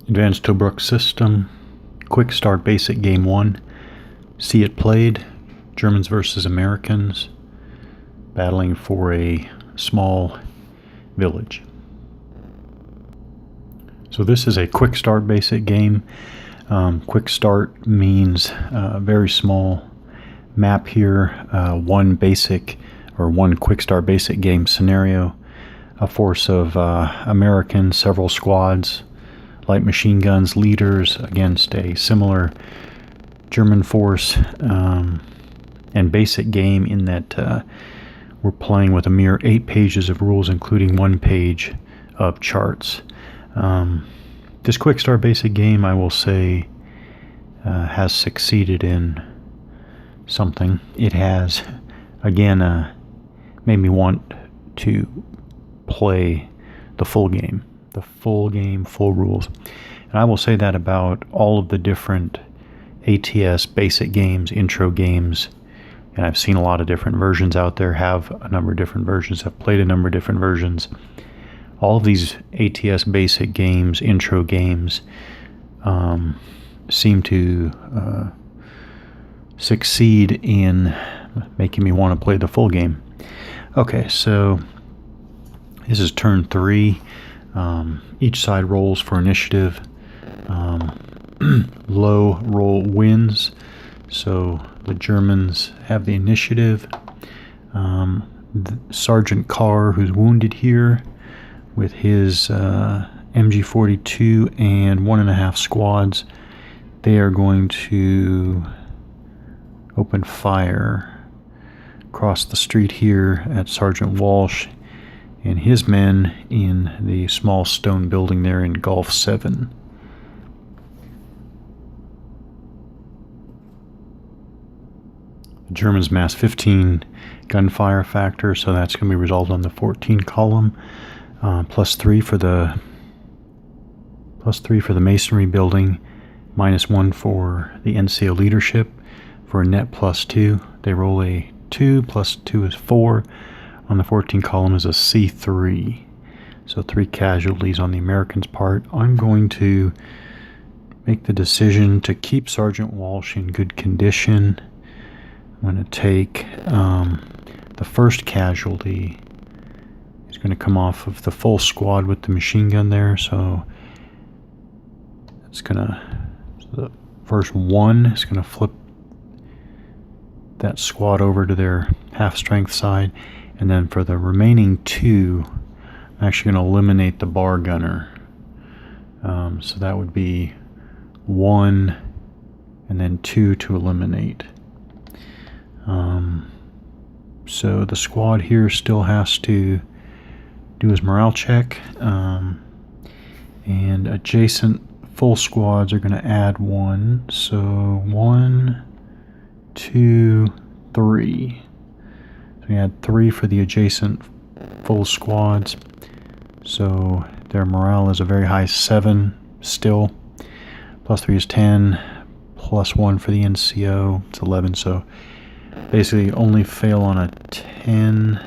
Advanced Tobruk system, Quickstart basic game 1. See it played, Germans versus Americans, battling for a small village. So this is a Quickstart basic game. Quickstart means very small map here, one Quickstart basic game scenario, a force of Americans, several squads, light machine guns, leaders against a similar German force, and basic game in that we're playing with a mere 8 pages of rules, including 1 page of charts. This Quickstart basic game, I will say, has succeeded in something. It has, again, made me want to play the full game. The full game, full rules. And I will say that about all of the different ATS basic games, intro games, and I've seen a lot of different versions out there, have a number of different versions, have played a number of different versions. All of these ATS basic games, intro games, seem to succeed in making me want to play the full game. Okay, so this is turn 3. Each side rolls for initiative. Low roll wins, so the Germans have the initiative. Sergeant Carr, who's wounded here, with his MG42 and 1.5 squads, they are going to open fire across the street here at Sergeant Walsh and his men in the small stone building there in Gulf 7. The Germans mass 15 gunfire factor, so that's going to be resolved on the 14 column. +3 for the masonry building, -1 for the NCO leadership. For a net +2, they roll a 2, +2 is 4. On the 14 column is a C3. So 3 casualties on the Americans' part. I'm going to make the decision to keep Sergeant Walsh in good condition. I'm going to take the first casualty. He's going to come off of the full squad with the machine gun there. So it's going to, the first one is going to flip that squad over to their half-strength side. And then for the remaining 2, I'm actually going to eliminate the bar gunner. So that would be 1 and then 2 to eliminate. So the squad here still has to do his morale check. And adjacent full squads are going to add 1. So 1, 2, 3. So we had 3 for the adjacent full squads. So their morale is a very high 7 still. +3 is 10. +1 for the NCO. It's 11. So basically only fail on a 10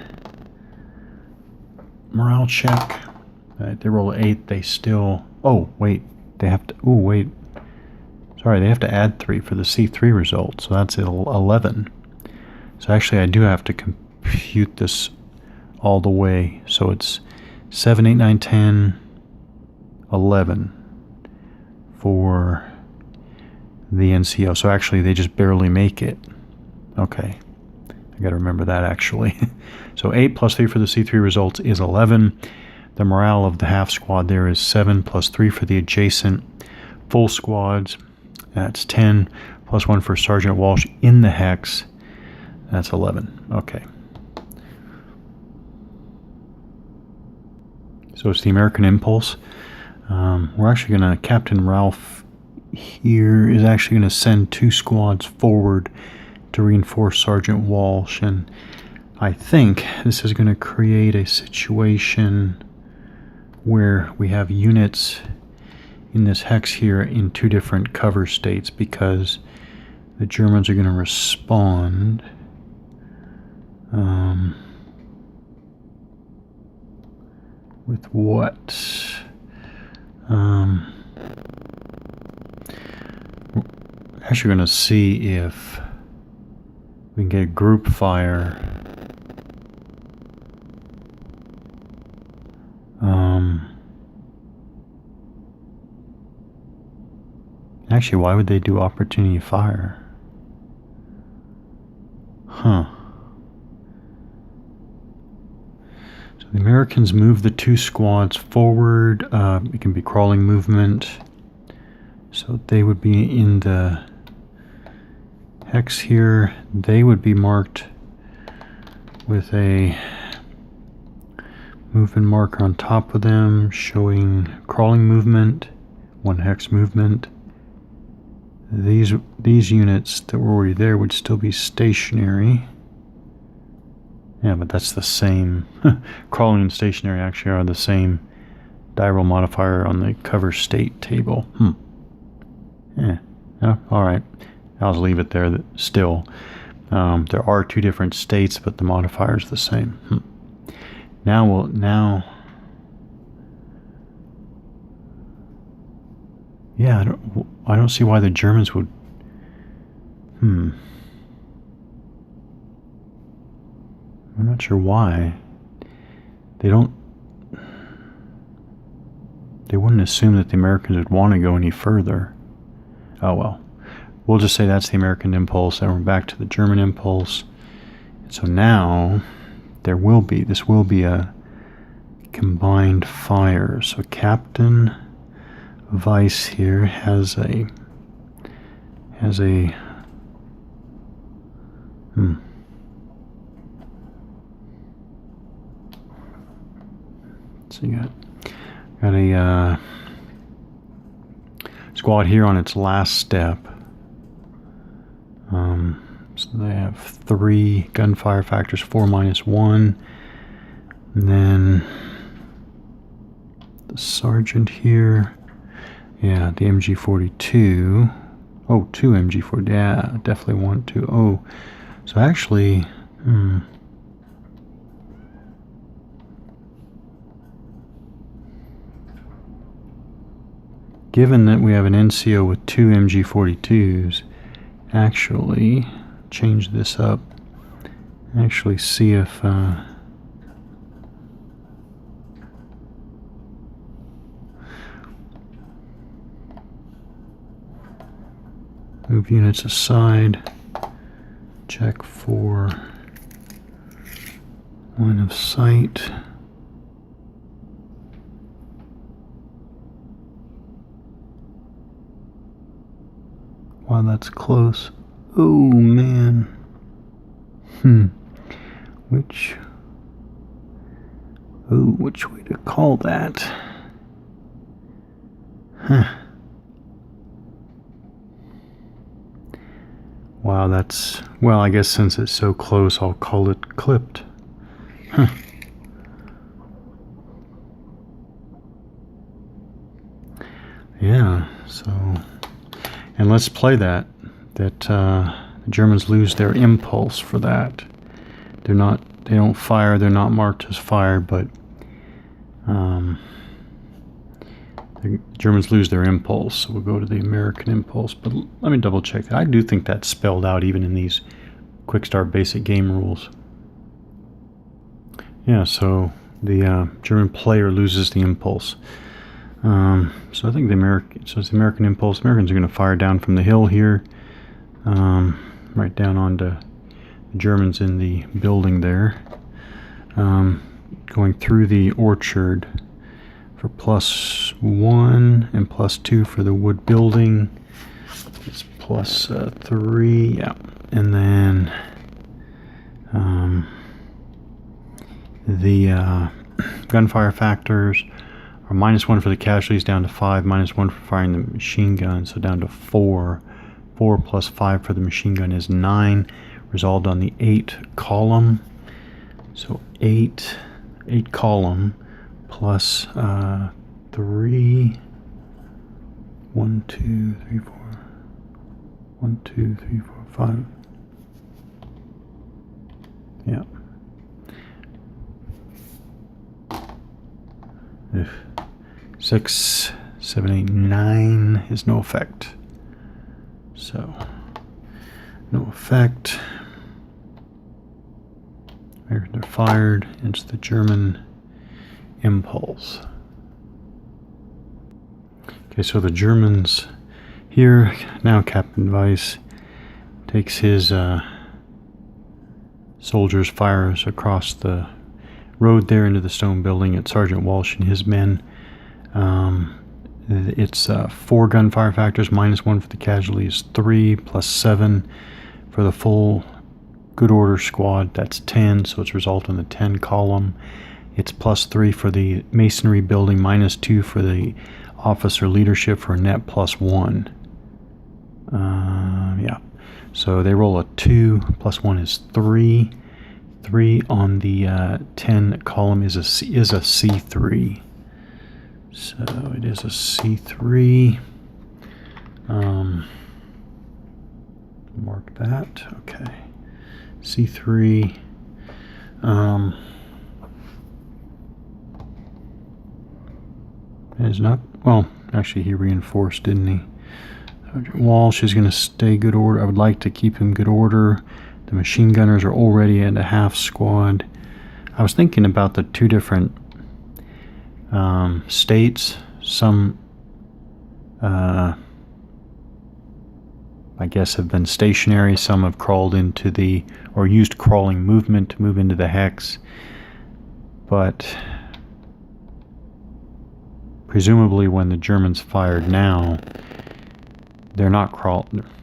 morale check. They roll 8. They still... Oh, wait. They have to... Oh, wait. Sorry, they have to add 3 for the C3 result. So that's 11. So actually I do have to compute this all the way. So it's 7, 8, 9, 10, 11 for the NCO. So actually they just barely make it. Okay. I got to remember that actually. So 8 +3 for the C3 results is 11. The morale of the half squad there is 7 +3 for the adjacent full squads. That's 10 +1 for Sergeant Walsh in the hex. That's 11. Okay. So it's the American Impulse. We're actually going to, Captain Ralph here is actually going to send 2 squads forward to reinforce Sergeant Walsh. And I think this is going to create a situation where we have units in this hex here in 2 different cover states, because the Germans are going to respond with what? Actually going to see if we can get a group fire. Actually, why would they do opportunity fire? Huh. So the Americans move the 2 squads forward. It can be crawling movement. So they would be in the hex here. They would be marked with a movement marker on top of them showing crawling movement, 1 hex movement. These units that were already there would still be stationary. Yeah, but that's the same. Crawling and stationary actually are the same die roll modifier on the cover state table. Yeah. Oh, all right. I'll just leave it there. Still, there are 2 different states, but the modifier is the same. Now. Yeah, I don't see why the Germans would. I'm not sure why. They wouldn't assume that the Americans would want to go any further. Oh well. We'll just say that's the American impulse, and we're back to the German impulse. And so now this will be a combined fire. So Captain Vice here has a so you got a squad here on its last step. So they have 3 gunfire factors, 4 minus 1, and then the sergeant here. Yeah, the MG42. Oh, 2 MG40. Yeah, definitely want to. Oh, so actually, given that we have an NCO with 2 MG42s, actually change this up. Actually, see if. Move units aside. Check for line of sight. Wow, that's close. Oh man. Which way to call that? Wow, that's... Well, I guess since it's so close, I'll call it clipped. Yeah, so... And let's play that. The Germans lose their impulse for that. They don't fire, they're not marked as fire, but... the Germans lose their impulse, so we'll go to the American impulse. But let me double check that. I do think that's spelled out even in these Quickstart basic game rules. Yeah, so the German player loses the impulse. So I think it's the American impulse. Americans are going to fire down from the hill here, right down onto the Germans in the building there, going through the orchard for +1 and +2 for the wood building. It's +3, yeah, and then the gunfire factors are -1 for the casualties down to 5, -1 for firing the machine gun, so down to 4. 4 + 5 for the machine gun is 9, resolved on the 8 column. So 8 column plus 3, 1, 2, 3, 4, 1, 2, 3, 4, 5. Yeah. 6, 7, 8, 9 is no effect. So, no effect. They're fired. It's the German Impulse. Okay, so the Germans here, now Captain Weiss takes his soldiers, fires across the road there into the stone building at Sergeant Walsh and his men. It's 4 gunfire factors, -1 for the casualties, 3 + 7 for the full good order squad. That's 10, so it's result in the 10 column. It's +3 for the masonry building, -2 for the officer leadership for a net +1. Yeah, so they roll a 2, +1 is 3. 3 on the 10 column is a C3. So it is a C3. Mark that. Okay. C3. Is not, well, actually he reinforced, didn't he? Sergeant Walsh is going to stay good order. I would like to keep him good order. The machine gunners are already at a half squad. I was thinking about the 2 different states. Some I guess have been stationary. Some have crawled into the, or used crawling movement to move into the hex. But presumably when the Germans fired now, they're not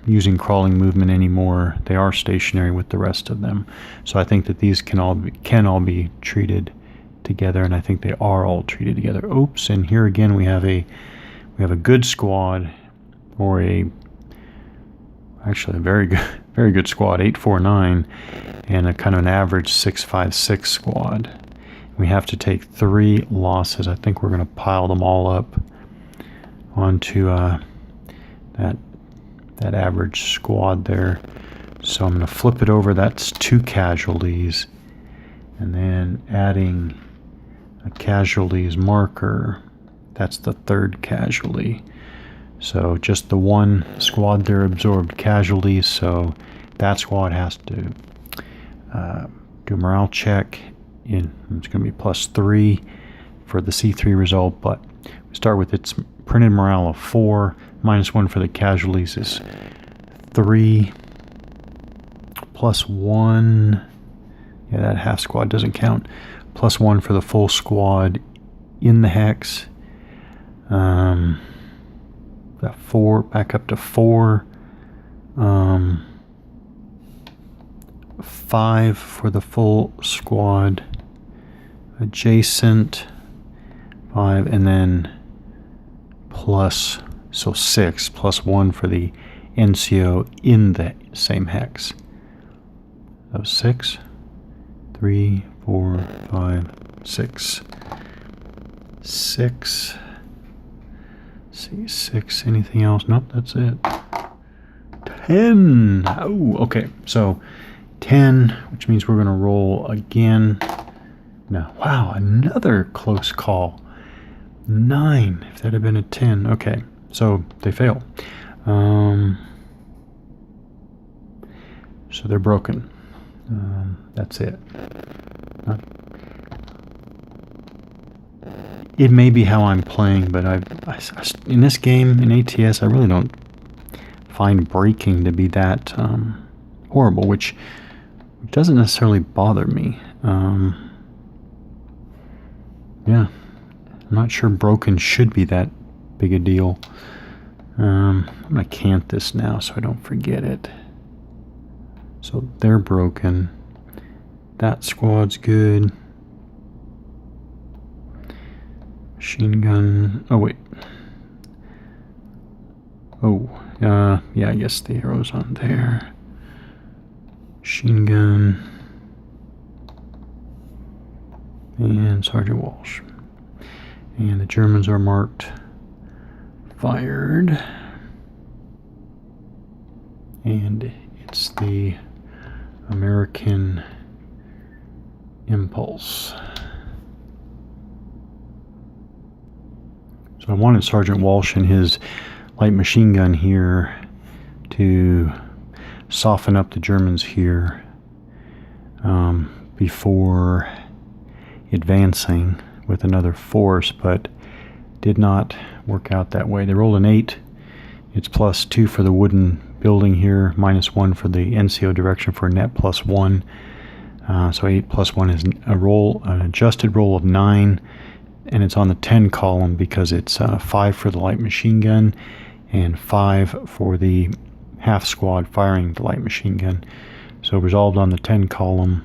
using crawling movement anymore. They are stationary with the rest of them. So I think that these can all be treated together, and I think they are all treated together. Oops, and here again we have a good squad, or actually a very good squad, 849, and a kind of an average 656 squad. We have to take 3 losses. I think we're going to pile them all up onto that average squad there. So I'm going to flip it over. That's 2 casualties, and then adding a casualties marker. That's the 3rd casualty. So just the 1 squad there absorbed casualties, so that squad has to do a morale check. It's going to be +3 for the C3 result, but we start with its printed morale of 4, -1 for the casualties is 3, +1, yeah, that half squad doesn't count, +1 for the full squad in the hex. That 4, back up to 4, 5 for the full squad adjacent, 5, and then so 6, +1 for the NCO in the same hex. So 6, 3, 4, 5, 6. 6. See, 6, anything else? Nope, that's it. 10. Oh, okay. So 10, which means we're going to roll again. Now, wow, another close call. 9, if that had been a 10. Okay, so they fail. So they're broken. That's it. It may be how I'm playing, but I in this game, in ATS, I really don't find breaking to be that horrible, which doesn't necessarily bother me. Yeah, I'm not sure broken should be that big a deal. I'm going to cant this now so I don't forget it. So they're broken. That squad's good. Machine gun. Oh, wait. Oh, yeah, I guess the arrow's on there. Machine gun. And Sergeant Walsh. And the Germans are marked fired. And it's the American Impulse. So I wanted Sergeant Walsh and his light machine gun here to soften up the Germans here before advancing with another force, but did not work out that way. They rolled an 8. It's +2 for the wooden building here, -1 for the NCO direction for a net +1. So 8 + 1 is an adjusted roll of 9, and it's on the 10 column because it's 5 for the light machine gun and 5 for the half squad firing the light machine gun. So resolved on the 10 column.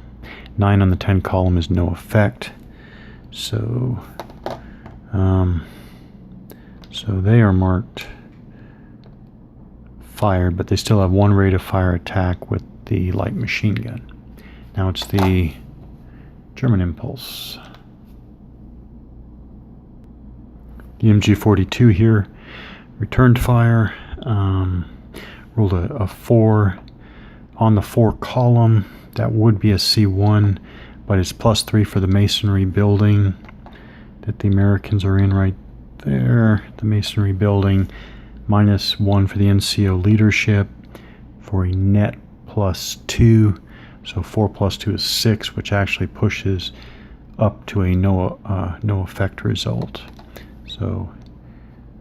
9 on the 10 column is no effect. So they are marked fired, but they still have 1 rate of fire attack with the light machine gun. Now it's the German impulse. The MG42 here returned fire, rolled a 4 on the 4 column. That would be a C1, but it's +3 for the masonry building that the Americans are in right there. The masonry building, -1 for the NCO leadership for a net +2. So 4 + 2 is 6, which actually pushes up to a no effect result. So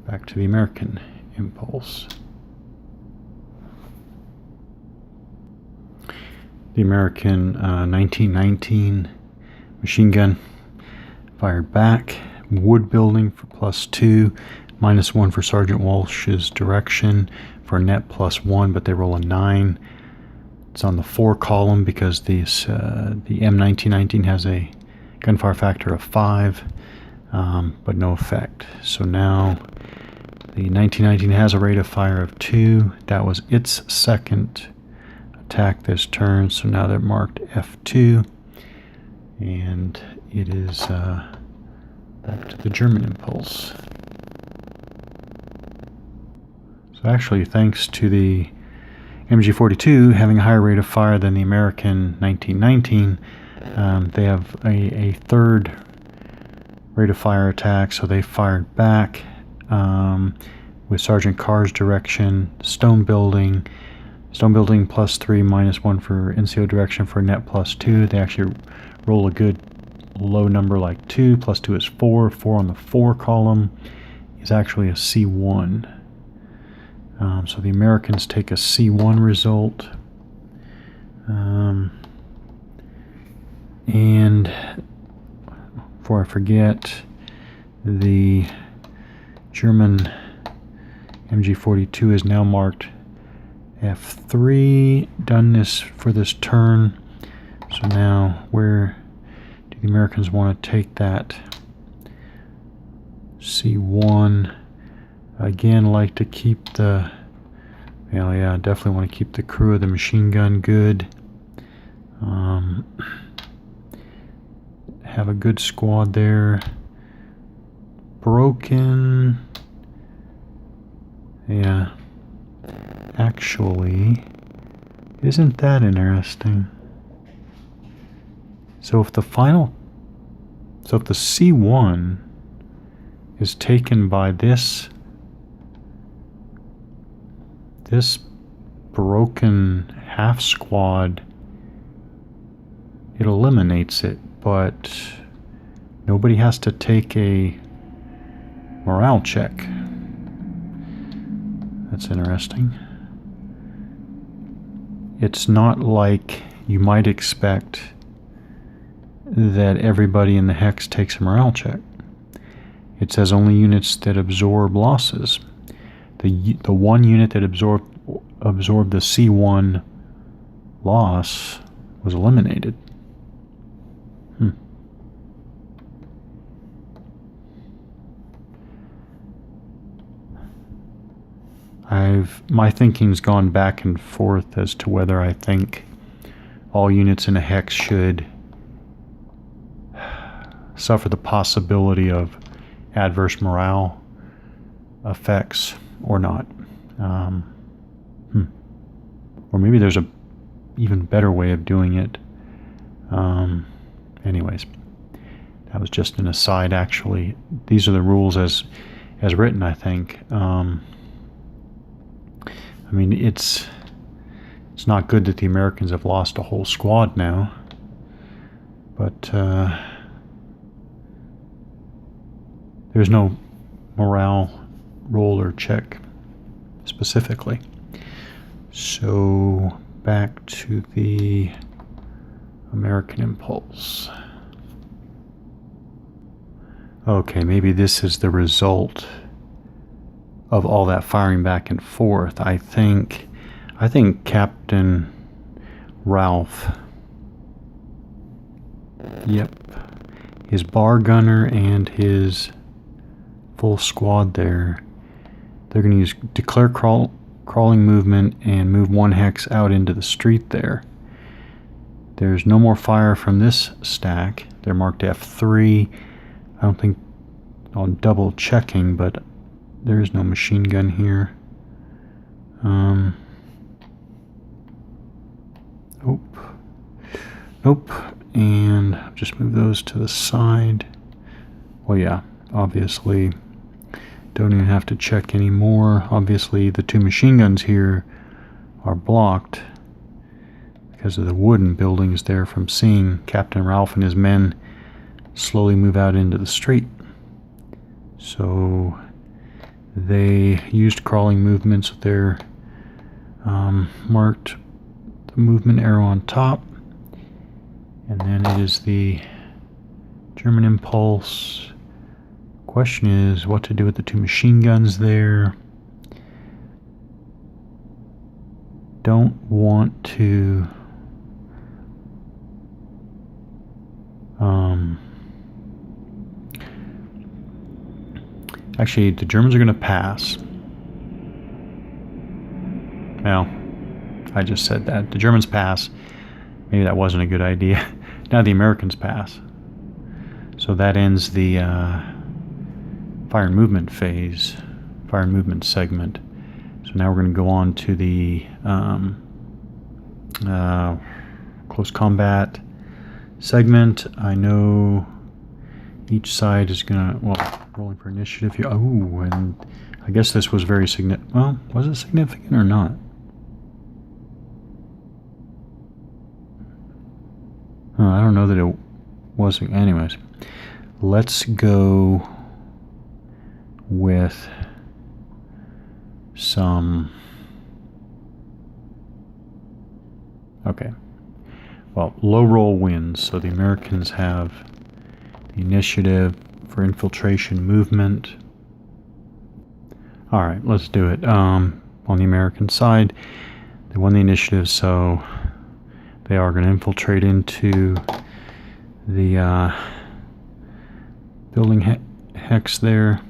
back to the American impulse. The American 1919 machine gun fired back. Wood building for +2, -1 for Sergeant Walsh's direction for a net +1, but they roll a 9. It's on the 4 column because the M1919 has a gunfire factor of 5, but no effect. So now the 1919 has a rate of fire of 2. That was its second attack this turn, so now they're marked F2, and it is back to the German impulse. So actually, thanks to the MG42 having a higher rate of fire than the American 1919, they have a 3rd rate of fire attack, so they fired back with Sergeant Carr's direction. Stone building +3, -1 for NCO direction for a net +2. They actually roll a good low number like 2. +2 is 4. 4 on the 4 column is actually a C1. So the Americans take a C1 result. And before I forget, the German MG42 is now marked F3. Done this for this turn. So now where do the Americans want to take that? C1. Again, like to keep the, well, yeah, definitely want to keep the crew of the machine gun good. Have a good squad there. Broken. Yeah. Actually, isn't that interesting? So if the C1 is taken by this broken half squad, it eliminates it, but nobody has to take a morale check. That's interesting. It's not like you might expect that everybody in the hex takes a morale check. It says only units that absorb losses. The one unit that absorbed the C1 loss was eliminated. My thinking's gone back and forth as to whether I think all units in a hex should suffer the possibility of adverse morale effects or not. Or maybe there's a even better way of doing it. Anyways, that was just an aside. Actually, these are the rules as written, I think. I mean, it's not good that the Americans have lost a whole squad now, but there's no morale roll or check specifically. So back to the American Impulse. Okay, maybe this is the result of all that firing back and forth. I think Captain Ralph, yep, his bar gunner and his full squad there, they're going to use declare crawling movement and move one hex out into the street there. There's no more fire from this stack. They're marked F3. I don't think on double checking, but there is no machine gun here. Nope. And just move those to the side. Well, yeah, obviously don't even have to check anymore. Obviously the two machine guns here are blocked because of the wooden buildings there from seeing Captain Ralph and his men slowly move out into the street. So they used crawling movements with their marked the movement arrow on top, and then it is the German Impulse. Question is what to do with the two machine guns there. Don't want to actually, the Germans are going to pass. Well, I just said that. The Germans pass. Maybe that wasn't a good idea. Now the Americans pass. So that ends the fire and movement phase, fire and movement segment. So now we're going to go on to the close combat segment. I know each side is going to, well, rolling for initiative here. Oh, and I guess this was very significant. Well, was it significant or not? I don't know that it was. Anyways, let's go with some. Okay. Well, low roll wins, so the Americans have the initiative for infiltration movement. All right, let's do it. On the American side, they won the initiative, so they are going to infiltrate into the building hex there.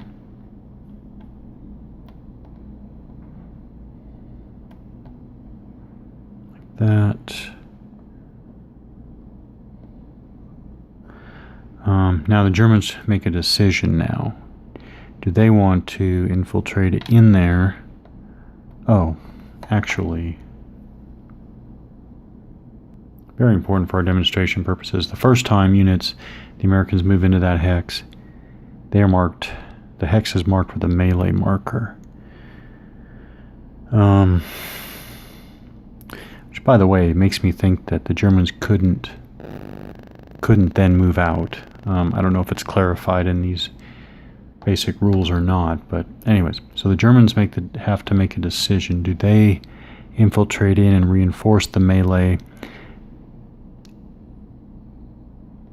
Like that. Now the Germans make a decision now. Do they want to infiltrate it in there? Oh, actually, very important for our demonstration purposes. The first time units, the Americans move into that hex, they are marked, the hex is marked with a melee marker. Which, by the way, makes me think that the Germans couldn't then move out. I don't know if it's clarified in these basic rules or not, but anyways, so the Germans have to make a decision. Do they infiltrate in and reinforce the melee?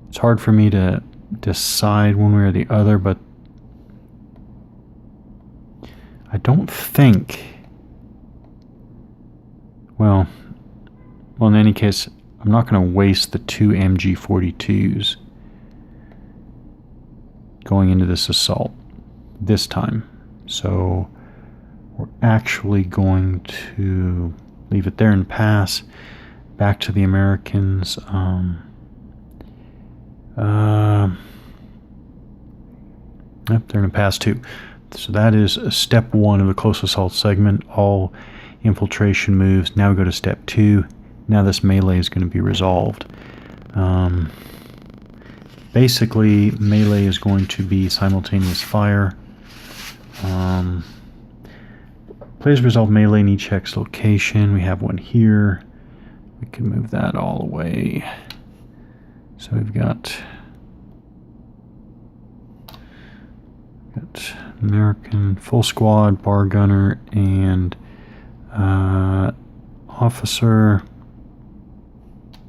It's hard for me to decide one way or the other, but I don't think, well, in any case, I'm not going to waste the two MG42s going into this assault this time. So we're actually going to leave it there and pass back to the Americans. Yep, they're going to pass too. So that is step one of the close assault segment. All infiltration moves. Now we go to step two. Now this melee is going to be resolved. Basically, melee is going to be simultaneous fire. Players resolve melee in each hex location. We have one here. We can move that all away. So we've got American full squad, bar gunner, and officer.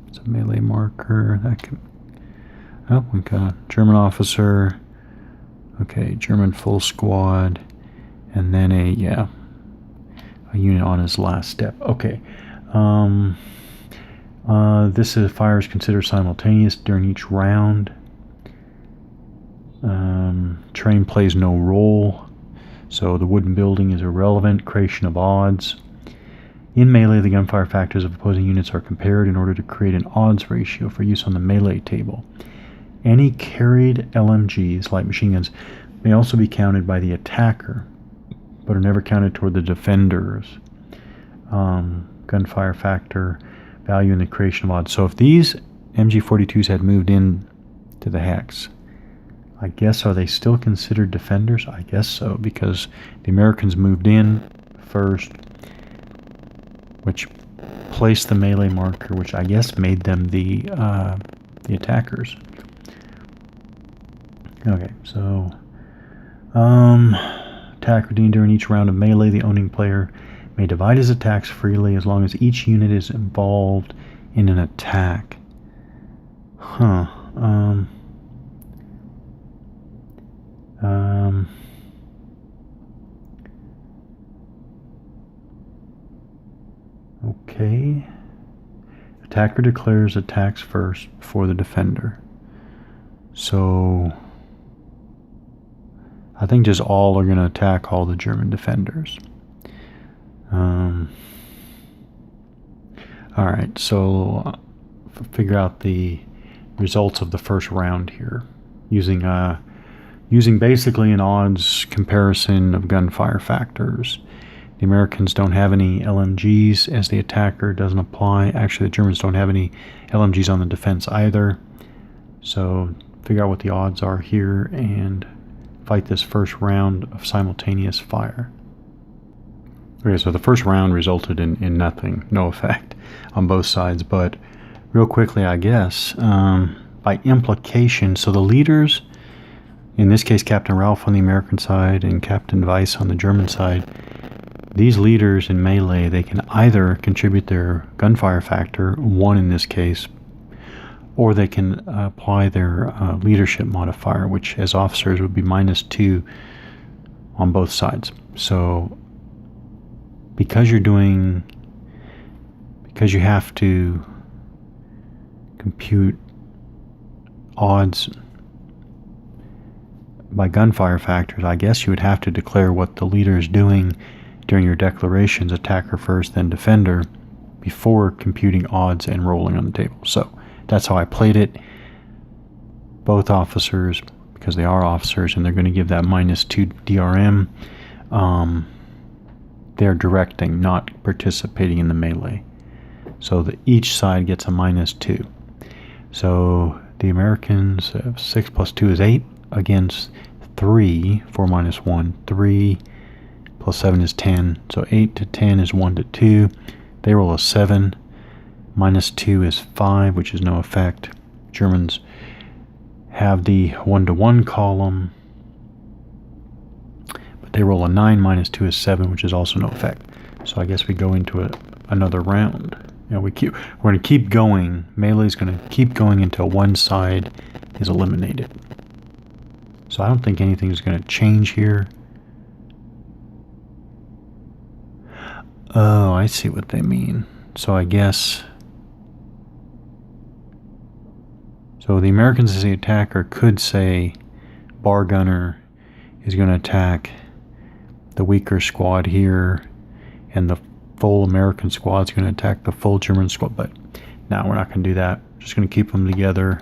It's a melee marker. That can. Oh, we've got a German officer. Okay, German full squad, and then a unit on his last step. Okay. This fire is considered simultaneous during each round. Terrain plays no role, so the wooden building is irrelevant. Creation of odds. In melee, the gunfire factors of opposing units are compared in order to create an odds ratio for use on the melee table. Any carried LMGs, light machine guns, may also be counted by the attacker, but are never counted toward the defenders. Gunfire factor value in the creation of odds. So if these MG42s had moved in to the hex, I guess, are they still considered defenders? I guess so, because the Americans moved in first, which placed the melee marker, which I guess made them the attackers. Okay, so attack redeemed during each round of melee. The owning player may divide his attacks freely as long as each unit is involved in an attack. Okay. Attacker declares attacks first before the defender. So I think just all are going to attack all the German defenders. Alright, so figure out the results of the first round here using basically an odds comparison of gunfire factors. The Americans don't have any LMGs, as the attacker doesn't apply. Actually, the Germans don't have any LMGs on the defense either. So figure out what the odds are here and fight this first round of simultaneous fire. Okay, so the first round resulted in nothing, no effect on both sides, but real quickly, I guess, by implication, so the leaders, in this case Captain Ralph on the American side and Captain Weiss on the German side, these leaders in melee, they can either contribute their gunfire factor, 1 in this case, or they can apply their leadership modifier, which as officers would be -2 on both sides. So because you have to compute odds by gunfire factors, I guess you would have to declare what the leader is doing during your declarations, attacker first, then defender, before computing odds and rolling on the table. So that's how I played it. Both officers, because they are officers and they're going to give that -2 DRM, they're directing, not participating in the melee. So each side gets a -2. So the Americans, 6 + 2 is 8 against 3, 4 - 1, 3 + 7 is 10. So 8 to 10 is 1 to 2. They roll a 7. -2 is 5, which is no effect. Germans have the 1 to 1 column, but they roll a 9. -2 is 7, which is also no effect. So I guess we go into another round. We're going to keep going. Melee is going to keep going until one side is eliminated. So I don't think anything is going to change here. Oh, I see what they mean. So I guess... So the Americans as the attacker could say bar gunner is going to attack the weaker squad here, and the full American squad is going to attack the full German squad. But no, we're not going to do that. We're just going to keep them together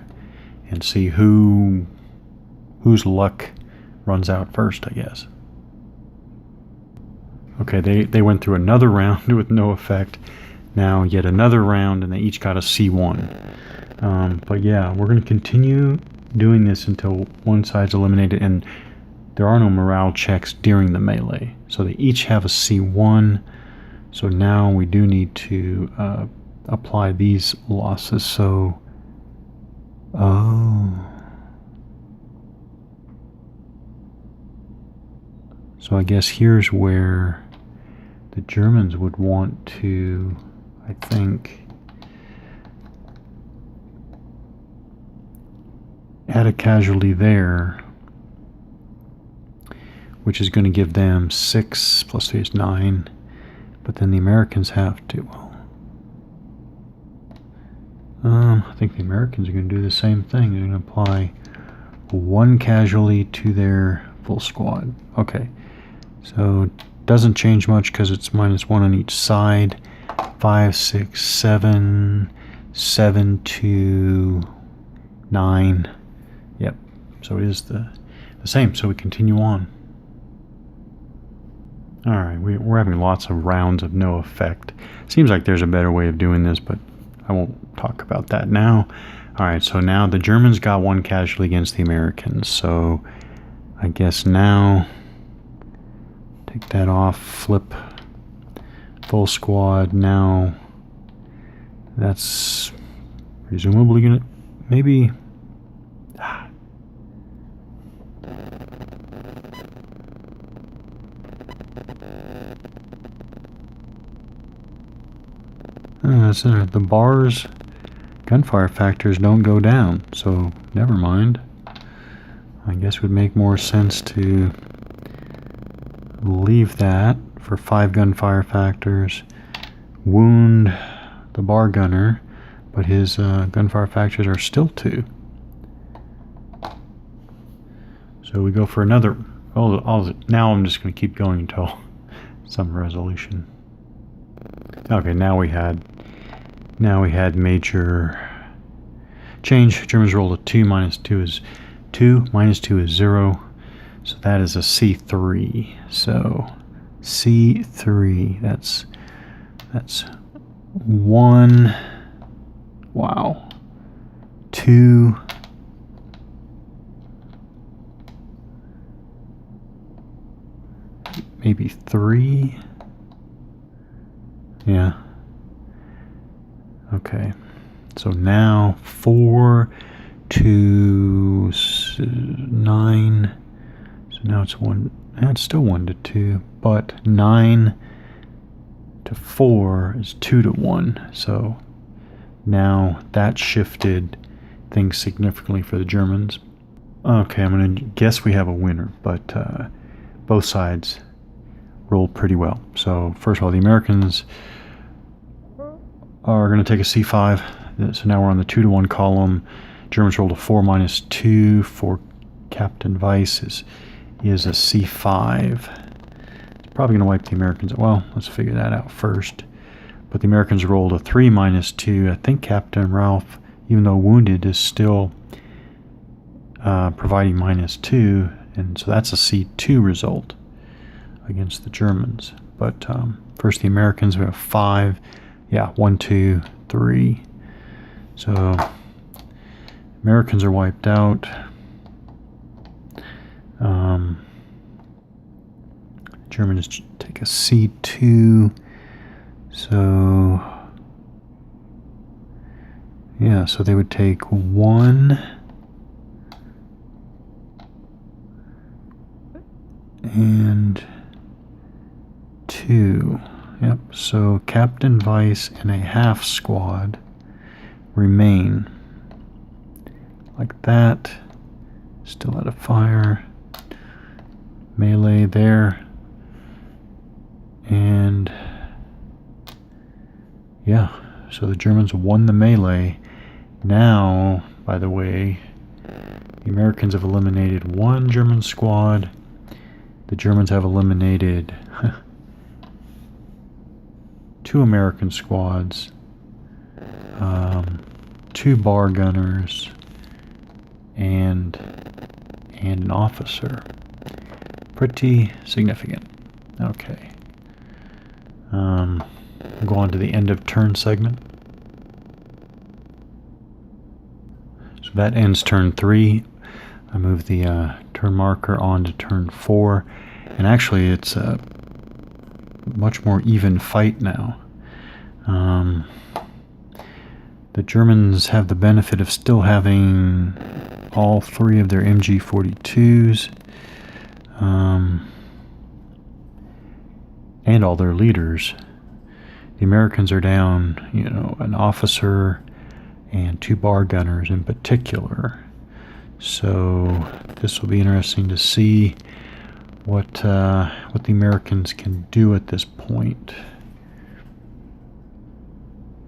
and see whose luck runs out first, I guess. Okay, they went through another round with no effect. Now yet another round, and they each got a C1. But yeah, we're going to continue doing this until one side's eliminated. And there are no morale checks during the melee. So they each have a C1. So now we do need to apply these losses. So, so I guess here's where the Germans would want to, I think, add a casualty there, which is going to give them 6 plus 3 is 9. But then the Americans have to. I think the Americans are going to do the same thing. They're going to apply 1 casualty to their full squad. Okay. So it doesn't change much because it's -1 on each side. 5, 6, 7, 7 to 9. Yep. So it is the same. So we continue on. Alright, we're having lots of rounds of no effect. Seems like there's a better way of doing this, but I won't talk about that now. Alright, so now the Germans got 1 casualty against the Americans. So I guess now take that off, flip full squad. Now that's presumably gonna maybe the bars gunfire factors don't go down, so never mind. I guess it would make more sense to leave that for 5 gunfire factors, wound the bar gunner, but his gunfire factors are still 2. So we go for another. Now I'm just going to keep going until some resolution. Okay, now we had major change. Germans rolled a 2, -2 is 2, -2 is 0. So that is a C3. So C3, that's 1, wow, 2, maybe 3. Yeah. Okay. So now 4 to 9. So now it's 1. It's still 1 to 2, but 9 to 4 is 2 to 1. So now that shifted things significantly for the Germans. Okay, I'm going to guess we have a winner, but both sides rolled pretty well. So first of all, the Americans are going to take a C5. So now we're on the 2 to 1 column. Germans rolled a 4 -2 for Captain Weiss is a C5. It's probably going to wipe the Americans. Well, let's figure that out first. But the Americans rolled a 3 -2. I think Captain Ralph, even though wounded, is still providing -2. And so that's a C2 result against the Germans. But first the Americans, we have 5. Yeah, 1, 2, 3. So Americans are wiped out. Germans take a C2. So yeah, so they would take 1 and 2. Yep, so Captain Weiss and a half squad remain like that. Still out of fire. Melee there. And yeah, so the Germans won the melee. Now, by the way, the Americans have eliminated 1 German squad. The Germans have eliminated 2 American squads, 2 bar gunners, and an officer. Pretty significant. Okay. We'll go on to the end of turn segment. So that ends turn 3. I move the turn marker on to turn 4, and actually it's a much more even fight now. The Germans have the benefit of still having all 3 of their MG42s and all their leaders. The Americans are down, an officer and 2 bar gunners in particular. So this will be interesting to see what the Americans can do at this point.